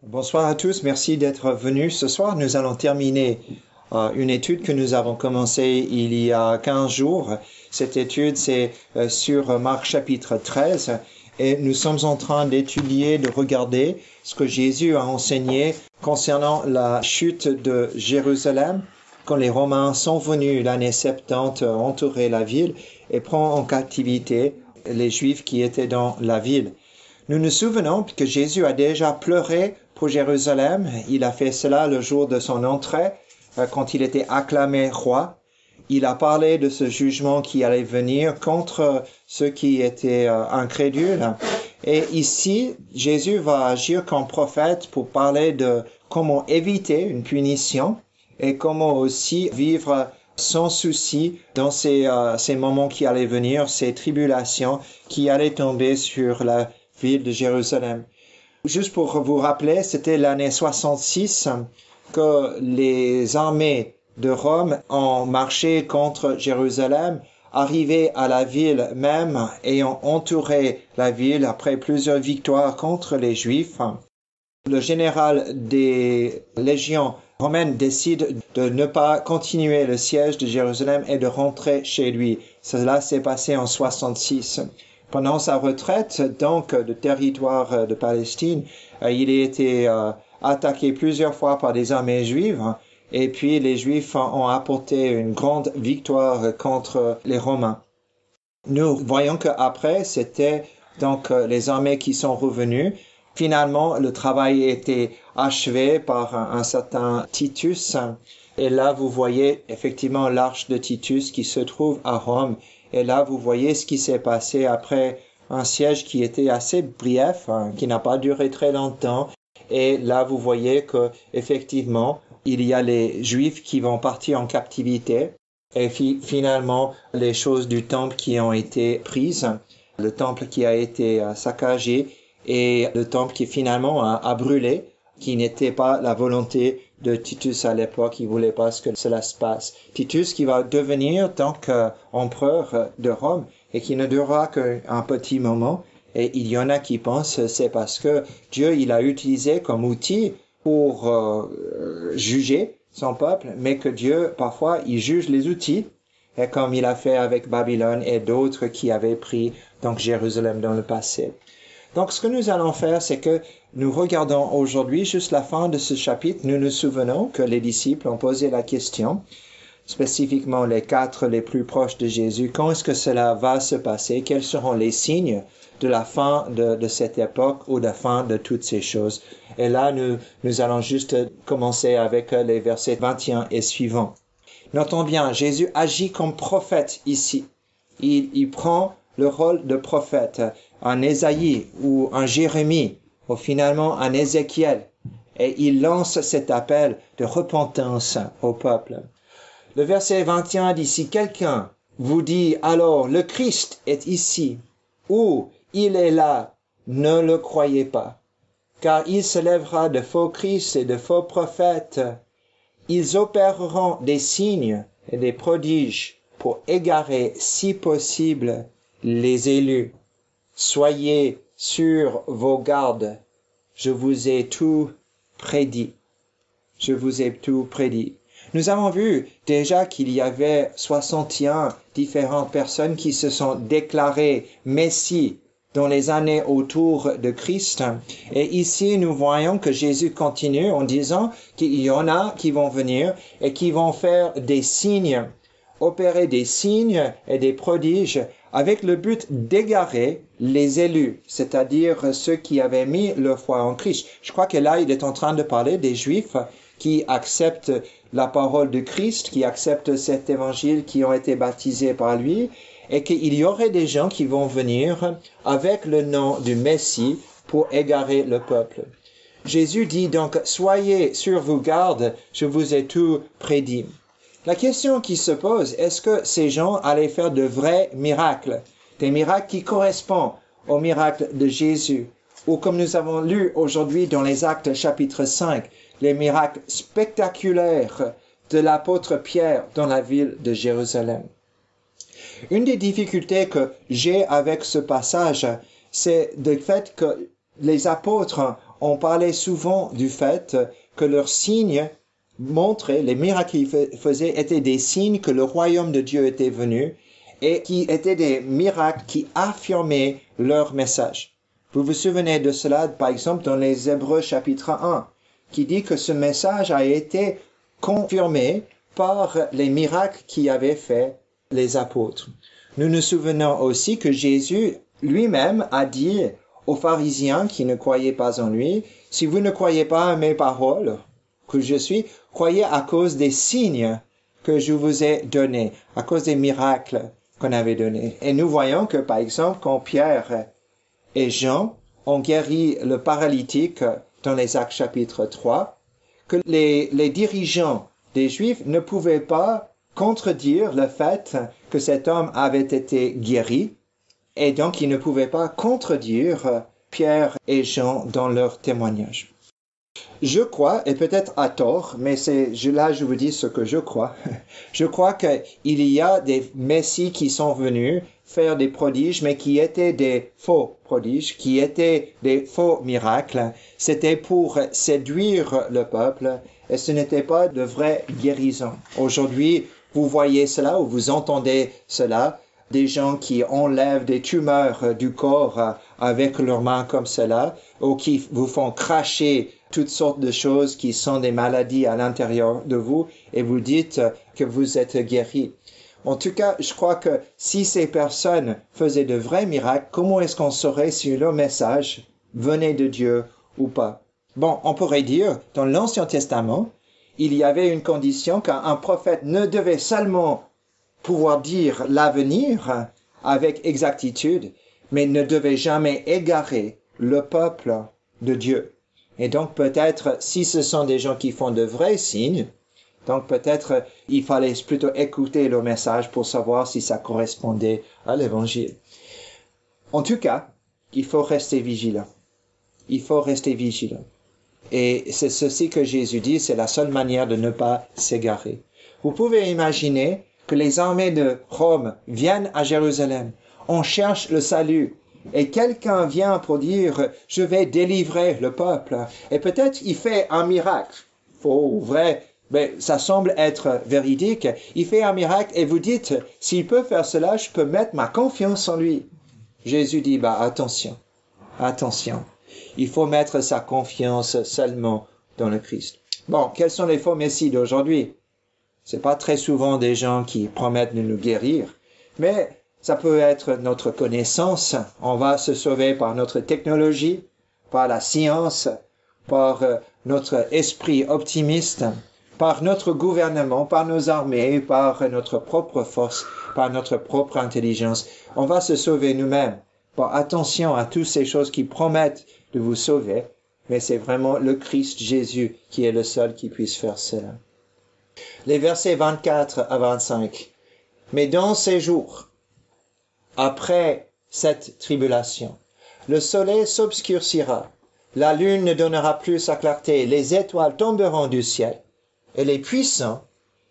Bonsoir à tous, merci d'être venus. Ce soir, nous allons terminer une étude que nous avons commencée il y a 15 jours. Cette étude, c'est sur Marc chapitre 13 et nous sommes en train d'étudier, de regarder ce que Jésus a enseigné concernant la chute de Jérusalem quand les Romains sont venus l'année 70 entourer la ville et prendre en captivité les Juifs qui étaient dans la ville. Nous nous souvenons que Jésus a déjà pleuré pour Jérusalem. Il a fait cela le jour de son entrée, quand il était acclamé roi. Il a parlé de ce jugement qui allait venir contre ceux qui étaient incrédules. Et ici, Jésus va agir comme prophète pour parler de comment éviter une punition et comment aussi vivre sans souci dans ces moments qui allaient venir, ces tribulations qui allaient tomber sur la ville de Jérusalem. Juste pour vous rappeler, c'était l'année 66 que les armées de Rome ont marché contre Jérusalem, arrivé à la ville même et ont entouré la ville après plusieurs victoires contre les Juifs. Le général des légions romaines décide de ne pas continuer le siège de Jérusalem et de rentrer chez lui. Cela s'est passé en 66. Pendant sa retraite, donc, de territoire de Palestine, il a été attaqué plusieurs fois par des armées juives, et puis les Juifs ont apporté une grande victoire contre les Romains. Nous voyons qu'après, c'était donc les armées qui sont revenues. Finalement, le travail a été achevé par un certain Titus, et là, vous voyez effectivement l'arche de Titus qui se trouve à Rome. Et là, vous voyez ce qui s'est passé après un siège qui était assez bref, qui n'a pas duré très longtemps. Et là, vous voyez que effectivement, il y a les Juifs qui vont partir en captivité. Et finalement, les choses du temple qui ont été prises, le temple qui a été saccagé et le temple qui finalement a brûlé, qui n'était pas la volonté de Titus à l'époque, il voulait pas que cela se passe. Titus qui va devenir donc empereur de Rome et qui ne durera qu'un petit moment. Et il y en a qui pensent c'est parce que Dieu il a utilisé comme outil pour juger son peuple, mais que Dieu parfois il juge les outils, et comme il a fait avec Babylone et d'autres qui avaient pris donc Jérusalem dans le passé. Donc, ce que nous allons faire, c'est que nous regardons aujourd'hui juste la fin de ce chapitre. Nous nous souvenons que les disciples ont posé la question, spécifiquement les 4 les plus proches de Jésus. Quand est-ce que cela va se passer? Quels seront les signes de la fin de cette époque ou de la fin de toutes ces choses? Et là, nous allons juste commencer avec les versets 21 et suivants. Notons bien, Jésus agit comme prophète ici. Il prend le rôle de prophète, un Ésaïe ou un Jérémie, ou finalement un Ézéchiel, et il lance cet appel de repentance au peuple. Le verset 21 dit, si quelqu'un vous dit alors le Christ est ici, ou il est là, ne le croyez pas, car il se lèvera de faux Christ et de faux prophètes. Ils opéreront des signes et des prodiges pour égarer, si possible, les élus. Soyez sur vos gardes. Je vous ai tout prédit. Je vous ai tout prédit. Nous avons vu déjà qu'il y avait 61 différentes personnes qui se sont déclarées Messie dans les années autour de Christ. Et ici, nous voyons que Jésus continue en disant qu'il y en a qui vont venir et qui vont faire des signes, opérer des signes et des prodiges avec le but d'égarer les élus, c'est-à-dire ceux qui avaient mis leur foi en Christ. Je crois que là, il est en train de parler des Juifs qui acceptent la parole de Christ, qui acceptent cet évangile, qui ont été baptisés par lui, et qu'il y aurait des gens qui vont venir avec le nom du Messie pour égarer le peuple. Jésus dit donc, soyez sur vos gardes, je vous ai tout prédit. La question qui se pose, est-ce que ces gens allaient faire de vrais miracles, des miracles qui correspondent aux miracles de Jésus, ou comme nous avons lu aujourd'hui dans les Actes chapitre 5, les miracles spectaculaires de l'apôtre Pierre dans la ville de Jérusalem. Une des difficultés que j'ai avec ce passage, c'est le fait que les apôtres on parlait souvent du fait que leurs signes montraient, les miracles qu'ils faisaient étaient des signes que le royaume de Dieu était venu et qui étaient des miracles qui affirmaient leur message. Vous vous souvenez de cela, par exemple, dans les Hébreux chapitre 1, qui dit que ce message a été confirmé par les miracles qu'y avaient fait les apôtres. Nous nous souvenons aussi que Jésus lui-même a dit aux pharisiens qui ne croyaient pas en lui, « Si vous ne croyez pas à mes paroles que je suis, croyez à cause des signes que je vous ai donnés, à cause des miracles qu'on avait donnés. » Et nous voyons que, par exemple, quand Pierre et Jean ont guéri le paralytique dans les Actes chapitre 3, que les dirigeants des Juifs ne pouvaient pas contredire le fait que cet homme avait été guéri, et donc ils ne pouvaient pas contredire Pierre et Jean dans leur témoignage. Je crois, et peut-être à tort, mais là je vous dis ce que je crois. Je crois qu'il y a des messies qui sont venus faire des prodiges, mais qui étaient des faux prodiges, qui étaient des faux miracles. C'était pour séduire le peuple, et ce n'était pas de vraies guérisons. Aujourd'hui, vous voyez cela ou vous entendez cela, des gens qui enlèvent des tumeurs du corps avec leurs mains comme cela, ou qui vous font cracher toutes sortes de choses qui sont des maladies à l'intérieur de vous, et vous dites que vous êtes guéri. En tout cas, je crois que si ces personnes faisaient de vrais miracles, comment est-ce qu'on saurait si leur message venait de Dieu ou pas? Bon, on pourrait dire, dans l'Ancien Testament, il y avait une condition qu'un prophète ne devait seulement pouvoir dire l'avenir avec exactitude, mais ne devait jamais égarer le peuple de Dieu. Et donc peut-être, si ce sont des gens qui font de vrais signes, donc peut-être il fallait plutôt écouter le message pour savoir si ça correspondait à l'évangile. En tout cas, il faut rester vigilant. Il faut rester vigilant. Et c'est ceci que Jésus dit, c'est la seule manière de ne pas s'égarer. Vous pouvez imaginer que les armées de Rome viennent à Jérusalem. On cherche le salut. Et quelqu'un vient pour dire, je vais délivrer le peuple. Et peut-être il fait un miracle. Faux ou vrai, mais ça semble être véridique. Il fait un miracle et vous dites, s'il peut faire cela, je peux mettre ma confiance en lui. Jésus dit, attention. Il faut mettre sa confiance seulement dans le Christ. Bon, quels sont les faux messies d'aujourd'hui? C'est pas très souvent des gens qui promettent de nous guérir, mais ça peut être notre connaissance. On va se sauver par notre technologie, par la science, par notre esprit optimiste, par notre gouvernement, par nos armées, par notre propre force, par notre propre intelligence. On va se sauver nous-mêmes. Bon, attention à toutes ces choses qui promettent de vous sauver, mais c'est vraiment le Christ Jésus qui est le seul qui puisse faire cela. Les versets 24 à 25. Mais dans ces jours, après cette tribulation, le soleil s'obscurcira, la lune ne donnera plus sa clarté, les étoiles tomberont du ciel, et les puissants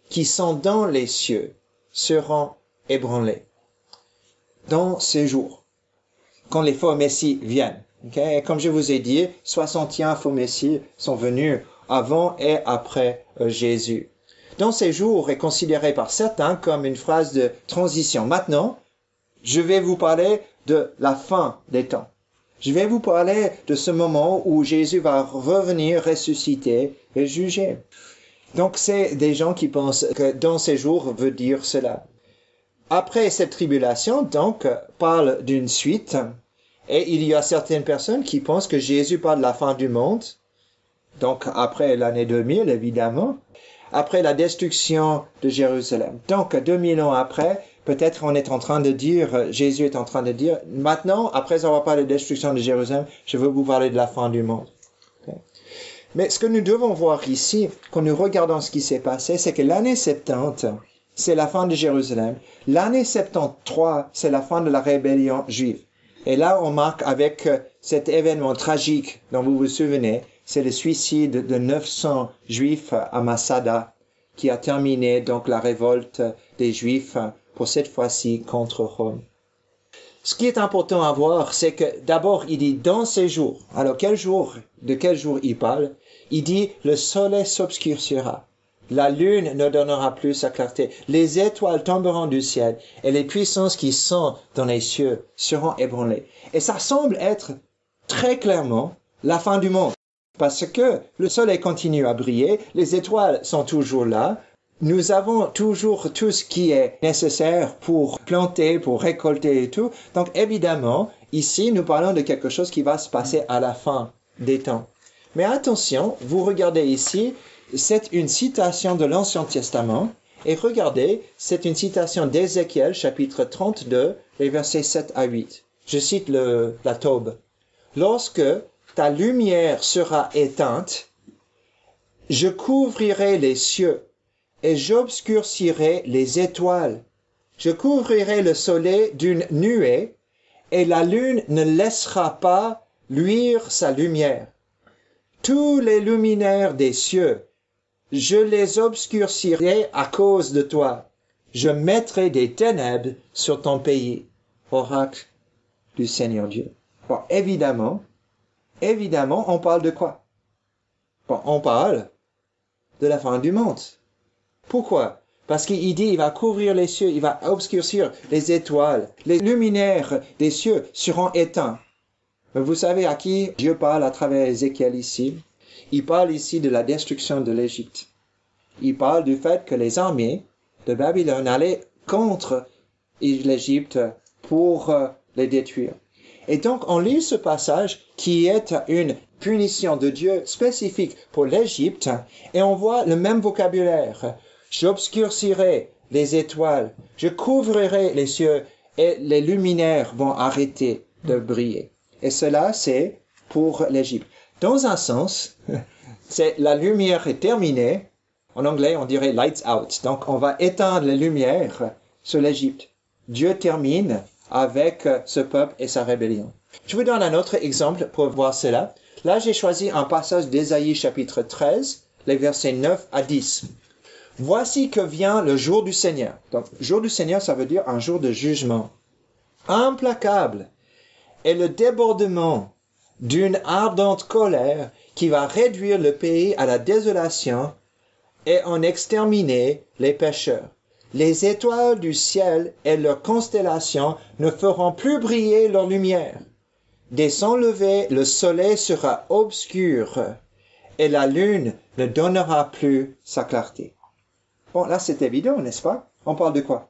qui sont dans les cieux seront ébranlés. Dans ces jours, quand les faux messies viennent, et comme je vous ai dit, 61 faux messies sont venus avant et après Jésus. Dans ces jours est considéré par certains comme une phrase de transition. Maintenant, je vais vous parler de la fin des temps. Je vais vous parler de ce moment où Jésus va revenir, ressusciter et juger. Donc c'est des gens qui pensent que dans ces jours veut dire cela. Après cette tribulation, donc, parle d'une suite. Et il y a certaines personnes qui pensent que Jésus parle de la fin du monde. Donc après l'année 2000, évidemment. Après la destruction de Jérusalem. Donc 2000 ans après, peut-être on est en train de dire, Jésus est en train de dire, maintenant, après avoir parlé de la destruction de Jérusalem, je veux vous parler de la fin du monde. Okay. Mais ce que nous devons voir ici, quand nous regardons ce qui s'est passé, c'est que l'année 70, c'est la fin de Jérusalem. L'année 73, c'est la fin de la rébellion juive. Et là, on marque avec cet événement tragique dont vous vous souvenez, c'est le suicide de 900 Juifs à Masada, qui a terminé donc la révolte des Juifs pour cette fois-ci contre Rome. Ce qui est important à voir, c'est que d'abord, il dit dans ces jours. Alors, de quel jour il parle? Il dit, le soleil s'obscurcira. La lune ne donnera plus sa clarté. Les étoiles tomberont du ciel et les puissances qui sont dans les cieux seront ébranlées. Et ça semble être très clairement la fin du monde. Parce que le soleil continue à briller, les étoiles sont toujours là, nous avons toujours tout ce qui est nécessaire pour planter, pour récolter et tout. Donc évidemment, ici, nous parlons de quelque chose qui va se passer à la fin des temps. Mais attention, vous regardez ici, c'est une citation de l'Ancien Testament. Et regardez, c'est une citation d'Ézéchiel, chapitre 32, les versets 7 à 8. Je cite la Taube. « Lorsque ta lumière sera éteinte, je couvrirai les cieux et j'obscurcirai les étoiles. Je couvrirai le soleil d'une nuée et la lune ne laissera pas luire sa lumière. Tous les luminaires des cieux, je les obscurcirai à cause de toi. Je mettrai des ténèbres sur ton pays. » Oracle du Seigneur Dieu. Bon, évidemment, on parle de quoi? Bon, on parle de la fin du monde. Pourquoi? Parce qu'il dit, il va couvrir les cieux, il va obscurcir les étoiles. Les luminaires des cieux seront éteints. Mais vous savez à qui Dieu parle à travers Ézéchiel ici? Il parle ici de la destruction de l'Égypte. Il parle du fait que les armées de Babylone allaient contre l'Égypte pour les détruire. Et donc, on lit ce passage qui est une punition de Dieu spécifique pour l'Égypte, et on voit le même vocabulaire. J'obscurcirai les étoiles, je couvrirai les cieux, et les luminaires vont arrêter de briller. Et cela, c'est pour l'Égypte. Dans un sens, c'est la lumière est terminée. En anglais, on dirait lights out. Donc, on va éteindre les lumières sur l'Égypte. Dieu termine avec ce peuple et sa rébellion. Je vous donne un autre exemple pour voir cela. Là, j'ai choisi un passage d'Ésaïe chapitre 13, les versets 9 à 10. « Voici que vient le jour du Seigneur. » Donc, jour du Seigneur, ça veut dire un jour de jugement. Implacable est le débordement d'une ardente colère qui va réduire le pays à la désolation et en exterminer les pécheurs. Les étoiles du ciel et leurs constellations ne feront plus briller leur lumière. Dès son lever, le soleil sera obscur et la lune ne donnera plus sa clarté. Bon, là c'est évident, n'est-ce pas? On parle de quoi?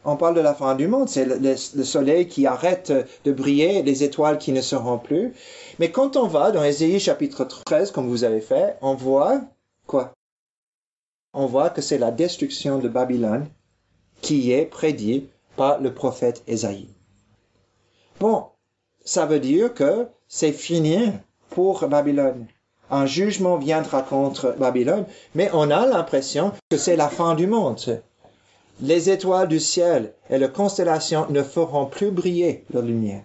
On parle de la fin du monde, c'est le soleil qui arrête de briller, les étoiles qui ne seront plus. Mais quand on va dans Ésaïe chapitre 13, comme vous avez fait, on voit quoi? On voit que c'est la destruction de Babylone qui est prédite par le prophète Ésaïe. Bon, ça veut dire que c'est fini pour Babylone. Un jugement viendra contre Babylone, mais on a l'impression que c'est la fin du monde. Les étoiles du ciel et les constellations ne feront plus briller leur lumière.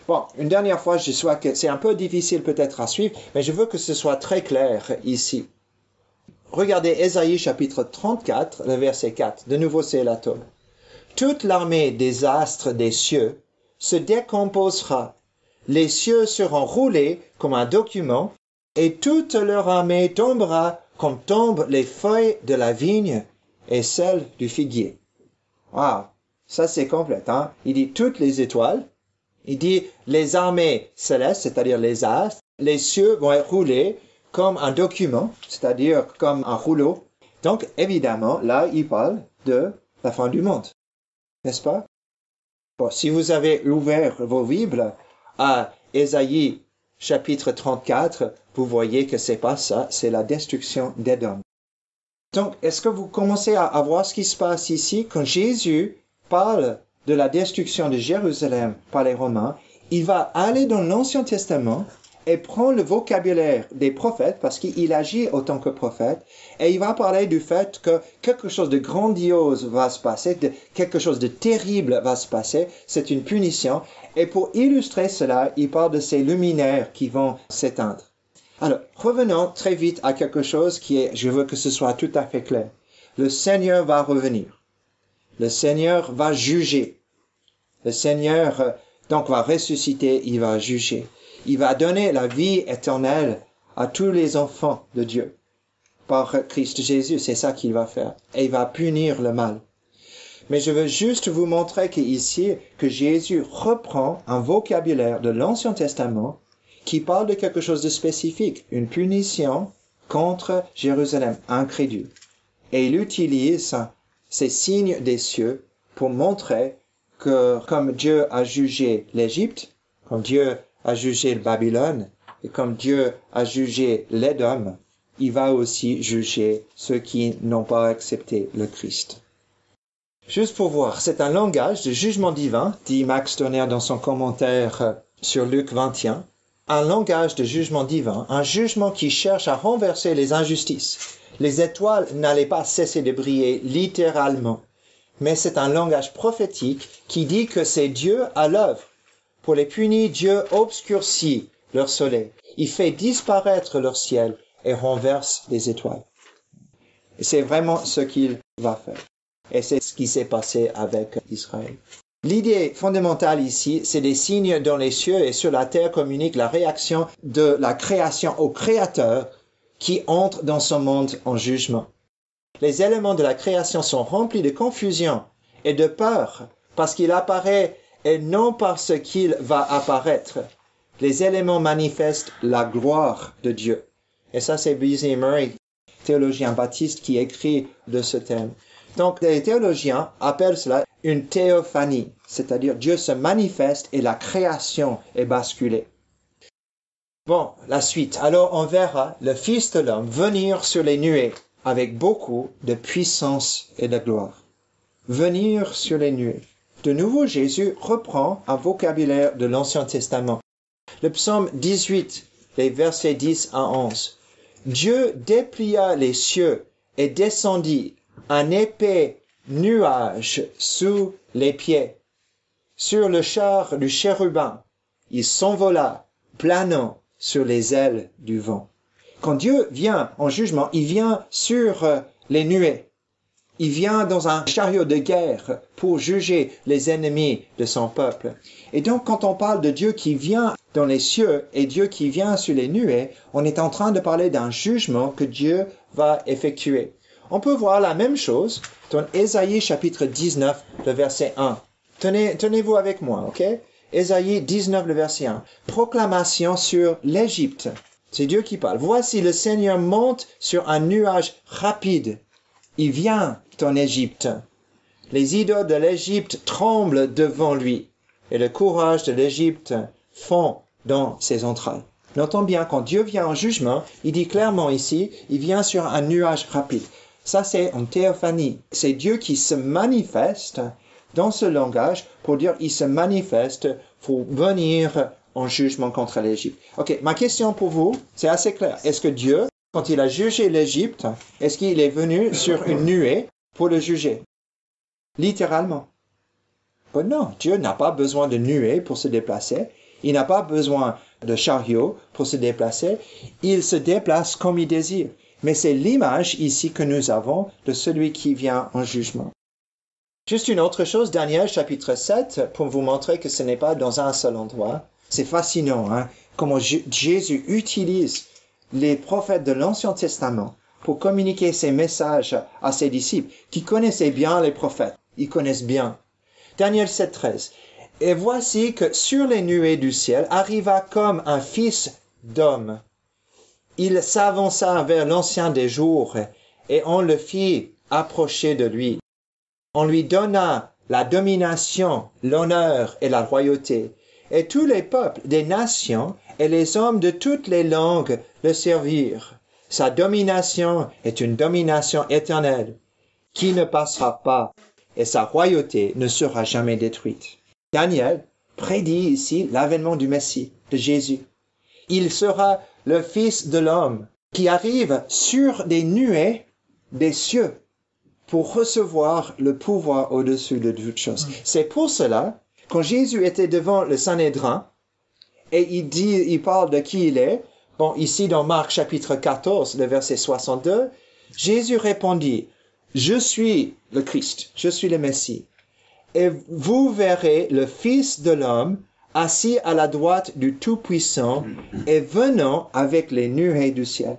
Bon, une dernière fois, je sais que c'est un peu difficile peut-être à suivre, mais je veux que ce soit très clair ici. Regardez Ésaïe chapitre 34, le verset 4. De nouveau, c'est la Taube. « Toute l'armée des astres des cieux se décomposera. Les cieux seront roulés comme un document, et toute leur armée tombera comme tombent les feuilles de la vigne et celles du figuier. » Wow, ça c'est complète, hein? Il dit toutes les étoiles, il dit les armées célestes, c'est-à-dire les astres, les cieux vont être roulés comme un document, c'est-à-dire comme un rouleau. Donc, évidemment, là, il parle de la fin du monde. N'est-ce pas? Bon, si vous avez ouvert vos Bibles à Ésaïe chapitre 34, vous voyez que c'est pas ça, c'est la destruction d'Édom. Donc, est-ce que vous commencez à voir ce qui se passe ici? Quand Jésus parle de la destruction de Jérusalem par les Romains, il va aller dans l'Ancien Testament et prend le vocabulaire des prophètes, parce qu'il agit autant que prophète, et il va parler du fait que quelque chose de grandiose va se passer, quelque chose de terrible va se passer, c'est une punition, et pour illustrer cela, il parle de ces luminaires qui vont s'éteindre. Alors, revenons très vite à quelque chose qui est, je veux que ce soit tout à fait clair. Le Seigneur va revenir. Le Seigneur va juger. Le Seigneur donc va ressusciter, il va juger. Il va donner la vie éternelle à tous les enfants de Dieu. Par Christ Jésus, c'est ça qu'il va faire. Et il va punir le mal. Mais je veux juste vous montrer qu'ici, que Jésus reprend un vocabulaire de l'Ancien Testament qui parle de quelque chose de spécifique, une punition contre Jérusalem, incrédule. Et il utilise ces signes des cieux pour montrer que comme Dieu a jugé l'Égypte, comme Dieu a jugé le Babylone, et comme Dieu a jugé l'Édom, il va aussi juger ceux qui n'ont pas accepté le Christ. Juste pour voir, c'est un langage de jugement divin, dit Max Donner dans son commentaire sur Luc 21, un langage de jugement divin, un jugement qui cherche à renverser les injustices. Les étoiles n'allaient pas cesser de briller littéralement, mais c'est un langage prophétique qui dit que c'est Dieu à l'œuvre. Pour les punir, Dieu obscurcit leur soleil. Il fait disparaître leur ciel et renverse les étoiles. Et c'est vraiment ce qu'il va faire. Et c'est ce qui s'est passé avec Israël. L'idée fondamentale ici, c'est des signes dans les cieux et sur la terre communiquent la réaction de la création au Créateur qui entre dans son monde en jugement. Les éléments de la création sont remplis de confusion et de peur parce qu'il apparaît et non parce qu'il va apparaître. Les éléments manifestent la gloire de Dieu. Et ça, c'est B.Z. Murray, théologien baptiste, qui écrit de ce thème. Donc, les théologiens appellent cela une théophanie, c'est-à-dire Dieu se manifeste et la création est basculée. Bon, la suite. Alors, on verra le Fils de l'homme venir sur les nuées avec beaucoup de puissance et de gloire. Venir sur les nuées. De nouveau, Jésus reprend un vocabulaire de l'Ancien Testament. Le psaume 18, les versets 10 à 11. Dieu déplia les cieux et descendit un épais nuage sous les pieds. Sur le char du chérubin, il s'envola, planant sur les ailes du vent. Quand Dieu vient en jugement, il vient sur les nuées. Il vient dans un chariot de guerre pour juger les ennemis de son peuple. Et donc, quand on parle de Dieu qui vient dans les cieux et Dieu qui vient sur les nuées, on est en train de parler d'un jugement que Dieu va effectuer. On peut voir la même chose dans Ésaïe chapitre 19, le verset 1. Tenez-vous avec moi, ok? Ésaïe 19, le verset 1. Proclamation sur l'Égypte. C'est Dieu qui parle. Voici le Seigneur monte sur un nuage rapide. Il vient en Égypte. Les idoles de l'Égypte tremblent devant lui, et le courage de l'Égypte fond dans ses entrailles. Notons bien, quand Dieu vient en jugement, il dit clairement ici, il vient sur un nuage rapide. Ça, c'est une théophanie. C'est Dieu qui se manifeste dans ce langage pour dire, il se manifeste pour venir en jugement contre l'Égypte. Ok, ma question pour vous, c'est assez clair. Est-ce que Dieu, quand il a jugé l'Égypte, est-ce qu'il est venu sur une nuée pour le juger? Littéralement. Oh non, Dieu n'a pas besoin de nuée pour se déplacer. Il n'a pas besoin de chariot pour se déplacer. Il se déplace comme il désire. Mais c'est l'image ici que nous avons de celui qui vient en jugement. Juste une autre chose, Daniel chapitre 7, pour vous montrer que ce n'est pas dans un seul endroit. C'est fascinant, hein, comment Jésus utilise les prophètes de l'Ancien Testament pour communiquer ses messages à ses disciples qui connaissaient bien les prophètes. Ils connaissent bien. Daniel 7, 13. Et voici que sur les nuées du ciel arriva comme un fils d'homme. Il s'avança vers l'Ancien des jours et on le fit approcher de lui. On lui donna la domination, l'honneur et la royauté. Et tous les peuples des nations et les hommes de toutes les langues le servirent. Sa domination est une domination éternelle qui ne passera pas et sa royauté ne sera jamais détruite. Daniel prédit ici l'avènement du Messie, de Jésus. Il sera le Fils de l'homme qui arrive sur des nuées des cieux pour recevoir le pouvoir au-dessus de toutes choses. C'est pour cela, quand Jésus était devant le Sanhédrin, et il parle de qui il est, bon, ici dans Marc chapitre 14, le verset 62, Jésus répondit, « Je suis le Christ, je suis le Messie. » et vous verrez le Fils de l'homme assis à la droite du Tout-Puissant et venant avec les nuées du ciel.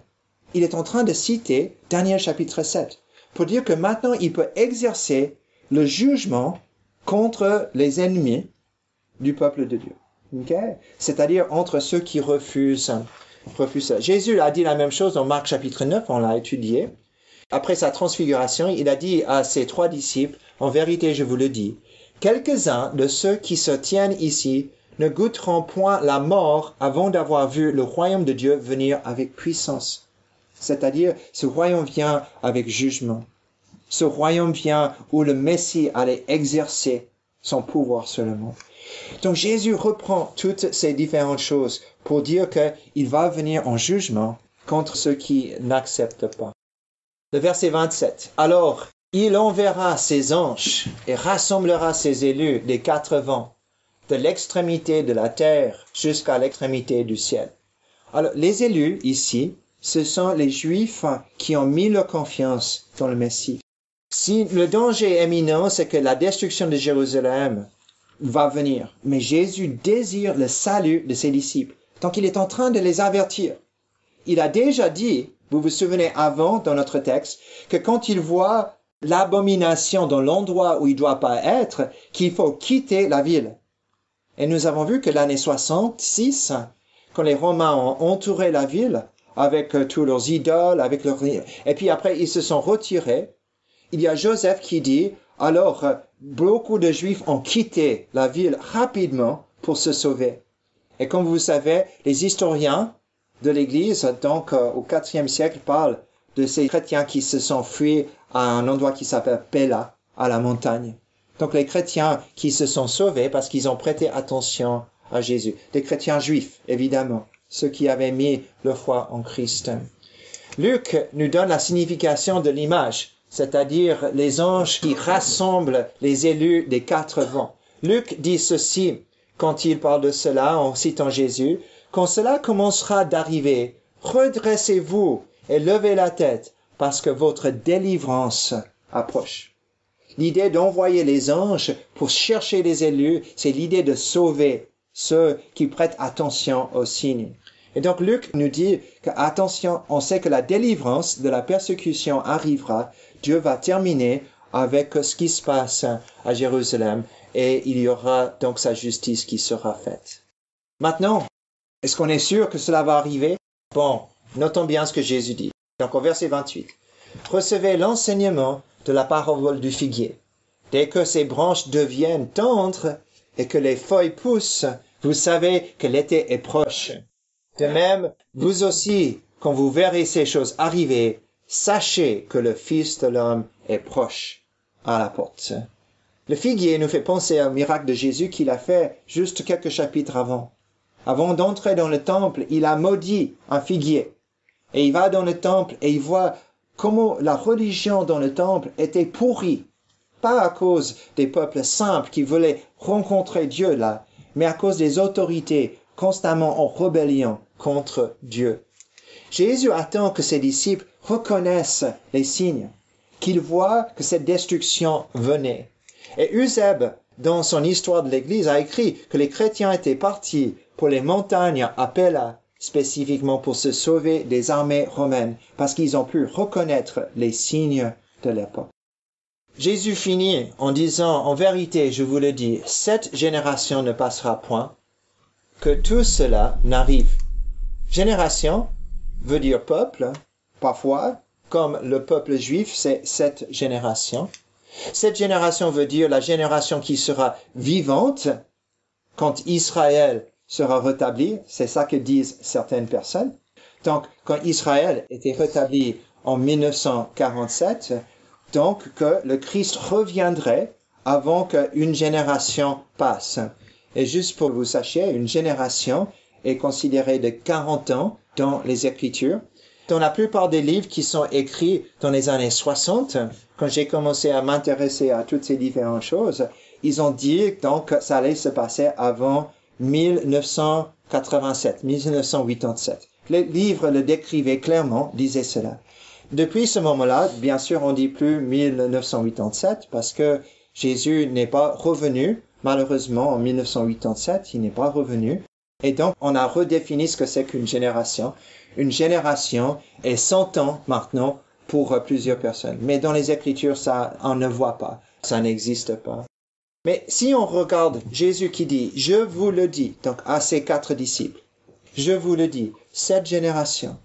Il est en train de citer Daniel chapitre 7 pour dire que maintenant il peut exercer le jugement contre les ennemis du peuple de Dieu. Okay? C'est-à-dire entre ceux qui refusent ça. Jésus a dit la même chose dans Marc chapitre 9, on l'a étudié. Après sa transfiguration, il a dit à ses 3 disciples, « En vérité, je vous le dis, quelques-uns de ceux qui se tiennent ici ne goûteront point la mort avant d'avoir vu le royaume de Dieu venir avec puissance. » C'est-à-dire, ce royaume vient avec jugement. Ce royaume vient où le Messie allait exercer son pouvoir sur le monde. Donc Jésus reprend toutes ces différentes choses pour dire qu'il va venir en jugement contre ceux qui n'acceptent pas. Le verset 27. Alors, il enverra ses anges et rassemblera ses élus des 4 vents, de l'extrémité de la terre jusqu'à l'extrémité du ciel. Alors, les élus ici, ce sont les Juifs qui ont mis leur confiance dans le Messie. Si le danger est imminent, c'est que la destruction de Jérusalem va venir. Mais Jésus désire le salut de ses disciples. Donc il est en train de les avertir. Il a déjà dit, vous vous souvenez avant dans notre texte, que quand il voit l'abomination dans l'endroit où il ne doit pas être, qu'il faut quitter la ville. Et nous avons vu que l'année 66, quand les Romains ont entouré la ville avec tous leurs idoles, et puis après ils se sont retirés, il y a Joseph qui dit, alors beaucoup de Juifs ont quitté la ville rapidement pour se sauver. Et comme vous savez, les historiens de l'Église, donc au IVe siècle, parlent de ces chrétiens qui se sont fuis à un endroit qui s'appelle Pella, à la montagne. Donc les chrétiens qui se sont sauvés parce qu'ils ont prêté attention à Jésus. Des chrétiens juifs, évidemment, ceux qui avaient mis leur foi en Christ. Luc nous donne la signification de l'image, c'est-à-dire les anges qui rassemblent les élus des 4 vents. Luc dit ceci quand il parle de cela en citant Jésus, « Quand cela commencera d'arriver, redressez-vous et levez la tête, parce que votre délivrance approche. » L'idée d'envoyer les anges pour chercher les élus, c'est l'idée de sauver ceux qui prêtent attention aux signes. Et donc Luc nous dit que, attention, on sait que la délivrance de la persécution arrivera, Dieu va terminer avec ce qui se passe à Jérusalem et il y aura donc sa justice qui sera faite. Maintenant, est-ce qu'on est sûr que cela va arriver? Bon, notons bien ce que Jésus dit. Donc au verset 28. Recevez l'enseignement de la parabole du figuier. Dès que ses branches deviennent tendres et que les feuilles poussent, vous savez que l'été est proche. De même, vous aussi, quand vous verrez ces choses arriver, sachez que le Fils de l'homme est proche à la porte. Le figuier nous fait penser au miracle de Jésus qu'il a fait juste quelques chapitres avant. Avant d'entrer dans le temple, il a maudit un figuier. Et il va dans le temple et il voit comment la religion dans le temple était pourrie. Pas à cause des peuples simples qui voulaient rencontrer Dieu là, mais à cause des autorités constamment en rébellion contre Dieu. Jésus attend que ses disciples reconnaissent les signes, qu'ils voient que cette destruction venait. Et Eusèbe, dans son histoire de l'Église, a écrit que les chrétiens étaient partis pour les montagnes à Pella, spécifiquement pour se sauver des armées romaines, parce qu'ils ont pu reconnaître les signes de l'époque. Jésus finit en disant, en vérité, je vous le dis, cette génération ne passera point, que tout cela n'arrive. Génération veut dire peuple, parfois, comme le peuple juif, c'est cette génération. Cette génération veut dire la génération qui sera vivante quand Israël sera rétabli. C'est ça que disent certaines personnes. Donc, quand Israël était rétabli en 1947, donc que le Christ reviendrait avant qu'une génération passe. Et juste pour que vous sachiez, une génération est considérée de 40 ans dans les Écritures. Dans la plupart des livres qui sont écrits dans les années 60, quand j'ai commencé à m'intéresser à toutes ces différentes choses, ils ont dit donc que ça allait se passer avant 1987, 1987. Les livres le décrivaient clairement, disaient cela. Depuis ce moment-là, bien sûr, on dit plus 1987 parce que Jésus n'est pas revenu, malheureusement en 1987, il n'est pas revenu. Et donc, on a redéfini ce que c'est qu'une génération. Une génération est 100 ans maintenant pour plusieurs personnes. Mais dans les Écritures, ça, on ne voit pas. Ça n'existe pas. Mais si on regarde Jésus qui dit, je vous le dis, donc à ses 4 disciples, je vous le dis, cette génération,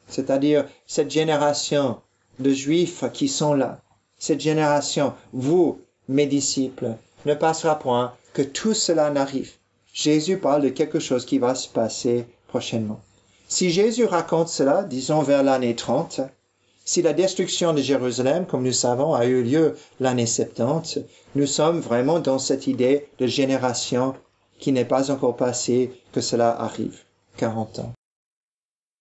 c'est-à-dire cette génération de Juifs qui sont là, cette génération, vous, mes disciples, ne passera point que tout cela n'arrive. Jésus parle de quelque chose qui va se passer prochainement. Si Jésus raconte cela, disons vers l'année 30, si la destruction de Jérusalem, comme nous savons, a eu lieu l'année 70, nous sommes vraiment dans cette idée de génération qui n'est pas encore passée, que cela arrive, 40 ans.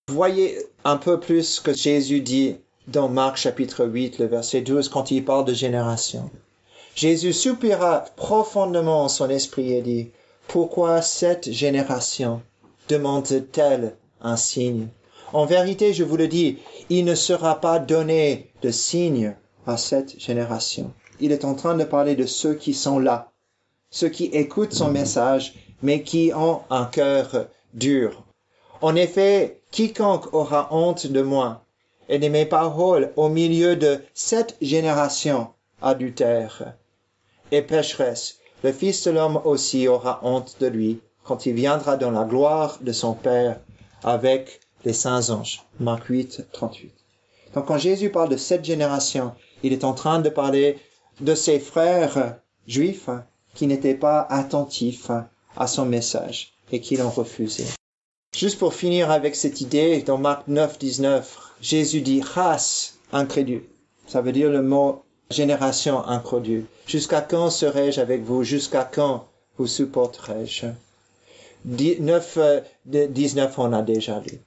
Vous voyez un peu plus ce que Jésus dit dans Marc chapitre 8, le verset 12, quand il parle de génération. Jésus soupira profondément en son esprit et dit, « Pourquoi cette génération demande-t-elle un signe ? En vérité, je vous le dis, il ne sera pas donné de signe à cette génération. » Il est en train de parler de ceux qui sont là, ceux qui écoutent son message, mais qui ont un cœur dur. En effet, quiconque aura honte de moi et de mes paroles au milieu de cette génération adultère et pécheresse, le Fils de l'homme aussi aura honte de lui quand il viendra dans la gloire de son Père avec les saints anges. Marc 8, 38. Donc quand Jésus parle de cette génération, il est en train de parler de ses frères juifs qui n'étaient pas attentifs à son message et qui l'ont refusé. Juste pour finir avec cette idée, dans Marc 9, 19, Jésus dit « race incrédule ». Ça veut dire le mot « génération incrédule ». « Jusqu'à quand serai-je avec vous? Jusqu'à quand vous supporterai-je » 19, on a déjà lu.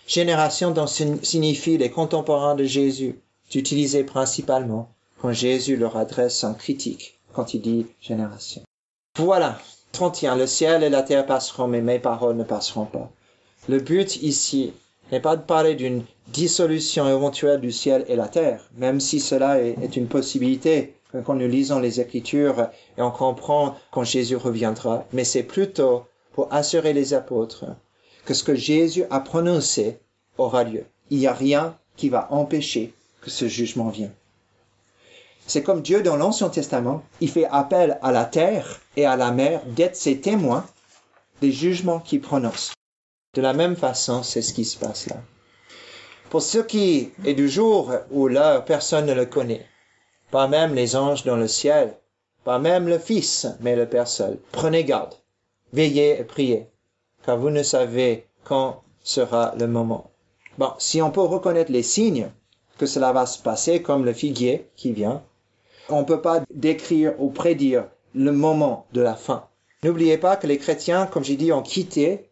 Génération donc signifie les contemporains de Jésus, utilisés principalement quand Jésus leur adresse un critique, quand il dit génération. Voilà, 31, le ciel et la terre passeront, mais mes paroles ne passeront pas. Le but ici n'est pas de parler d'une dissolution éventuelle du ciel et la terre, même si cela est une possibilité quand nous lisons les Écritures et on comprend quand Jésus reviendra, mais c'est plutôt pour assurer les apôtres que ce que Jésus a prononcé aura lieu. Il n'y a rien qui va empêcher que ce jugement vienne. C'est comme Dieu dans l'Ancien Testament, il fait appel à la terre et à la mer d'être ses témoins des jugements qu'il prononce. De la même façon, c'est ce qui se passe là. Pour ce qui est du jour où l'heure, personne ne le connaît. Pas même les anges dans le ciel, pas même le Fils, mais le Père seul. Prenez garde, veillez et priez, car vous ne savez quand sera le moment. Bon, si on peut reconnaître les signes que cela va se passer, comme le figuier qui vient, on ne peut pas décrire ou prédire le moment de la fin. N'oubliez pas que les chrétiens, comme j'ai dit, ont quitté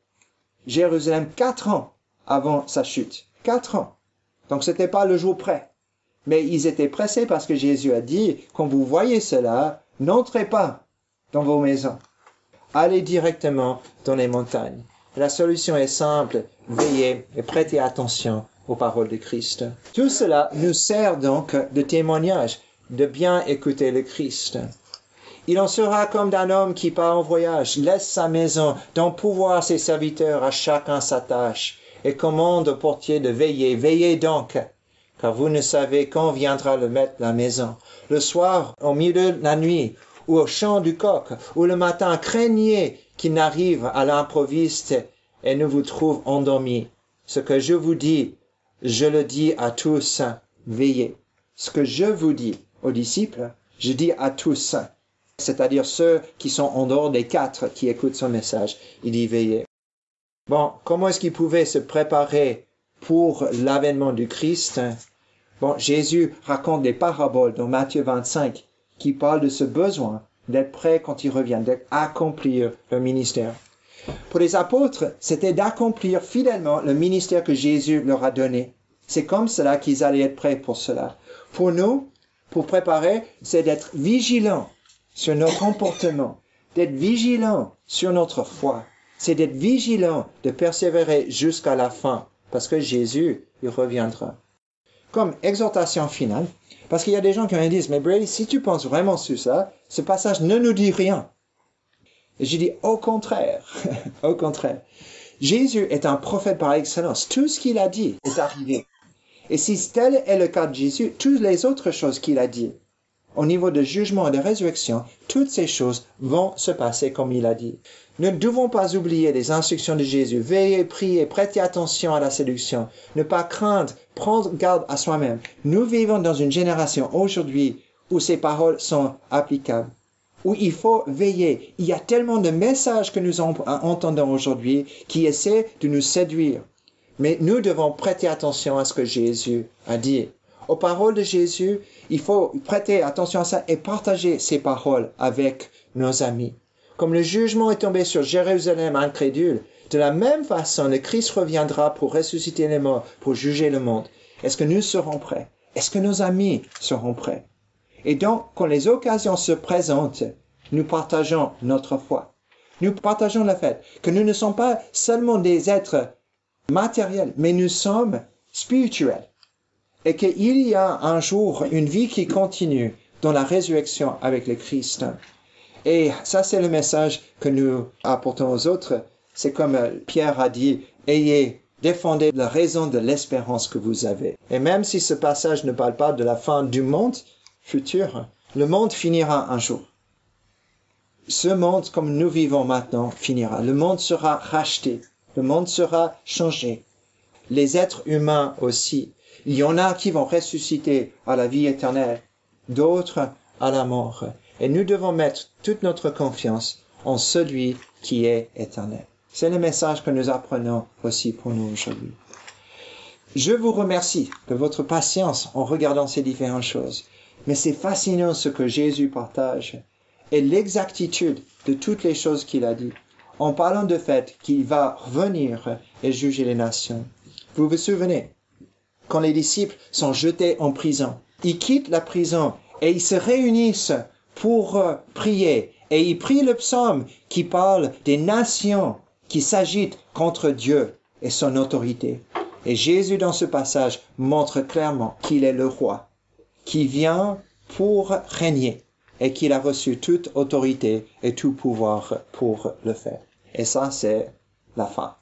Jérusalem 4 ans avant sa chute. 4 ans. Donc c'était pas le jour près. Mais ils étaient pressés parce que Jésus a dit, quand vous voyez cela, n'entrez pas dans vos maisons. Allez directement dans les montagnes. La solution est simple, veillez et prêtez attention aux paroles de Christ. Tout cela nous sert donc de témoignage, de bien écouter le Christ. Il en sera comme d'un homme qui part en voyage, laisse sa maison, donne pouvoir à ses serviteurs, à chacun sa tâche, et commande au portier de veiller. Veillez donc, car vous ne savez quand viendra le maître de la maison. Le soir, au milieu de la nuit, ou au chant du coq, ou le matin, craignez qu'il n'arrive à l'improviste et ne vous trouve endormis. Ce que je vous dis, je le dis à tous, veillez. Ce que je vous dis aux disciples, je dis à tous, c'est-à-dire ceux qui sont en dehors des 4 qui écoutent son message. Il dit veillez. Bon, comment est-ce qu'il pouvait se préparer pour l'avènement du Christ? Bon, Jésus raconte des paraboles dans Matthieu 25 qui parlent de ce besoin d'être prêt quand il revient, d'accomplir le ministère. Pour les apôtres, c'était d'accomplir fidèlement le ministère que Jésus leur a donné. C'est comme cela qu'ils allaient être prêts pour cela. Pour nous, pour préparer, c'est d'être vigilants sur nos comportements, d'être vigilants sur notre foi. C'est d'être vigilants, de persévérer jusqu'à la fin, parce que Jésus, il reviendra. Comme exhortation finale, Parce qu'il y a des gens qui me disent, mais Brady, si tu penses vraiment sur ça, ce passage ne nous dit rien. Et je dis, au contraire, au contraire. Jésus est un prophète par excellence. Tout ce qu'il a dit est arrivé. Et si tel est le cas de Jésus, toutes les autres choses qu'il a dit, au niveau de jugement et de résurrection, toutes ces choses vont se passer comme il a dit. Nous ne devons pas oublier les instructions de Jésus. Veillez, priez, prêtez attention à la séduction. Ne pas craindre, prendre garde à soi-même. Nous vivons dans une génération aujourd'hui où ces paroles sont applicables, où il faut veiller. Il y a tellement de messages que nous entendons aujourd'hui qui essaient de nous séduire. Mais nous devons prêter attention à ce que Jésus a dit. Aux paroles de Jésus, il faut prêter attention à ça et partager ces paroles avec nos amis. Comme le jugement est tombé sur Jérusalem incrédule, de la même façon, le Christ reviendra pour ressusciter les morts, pour juger le monde. Est-ce que nous serons prêts? Est-ce que nos amis seront prêts? Et donc, quand les occasions se présentent, nous partageons notre foi. Nous partageons le fait que nous ne sommes pas seulement des êtres matériels, mais nous sommes spirituels. Et qu'il y a un jour une vie qui continue dans la résurrection avec le Christ. Et ça, c'est le message que nous apportons aux autres. C'est comme Pierre a dit, défendez la raison de l'espérance que vous avez. Et même si ce passage ne parle pas de la fin du monde futur, le monde finira un jour. Ce monde, comme nous vivons maintenant, finira. Le monde sera racheté. Le monde sera changé. Les êtres humains aussi. Il y en a qui vont ressusciter à la vie éternelle, d'autres à la mort. Et nous devons mettre toute notre confiance en celui qui est éternel. C'est le message que nous apprenons aussi pour nous aujourd'hui. Je vous remercie de votre patience en regardant ces différentes choses. Mais c'est fascinant ce que Jésus partage et l'exactitude de toutes les choses qu'il a dit, en parlant du fait qu'il va revenir et juger les nations. Vous vous souvenez, quand les disciples sont jetés en prison, ils quittent la prison et ils se réunissent pour prier. Et ils prient le psaume qui parle des nations qui s'agitent contre Dieu et son autorité. Et Jésus, dans ce passage, montre clairement qu'il est le roi, qui vient pour régner et qu'il a reçu toute autorité et tout pouvoir pour le faire. Et ça, c'est la fin.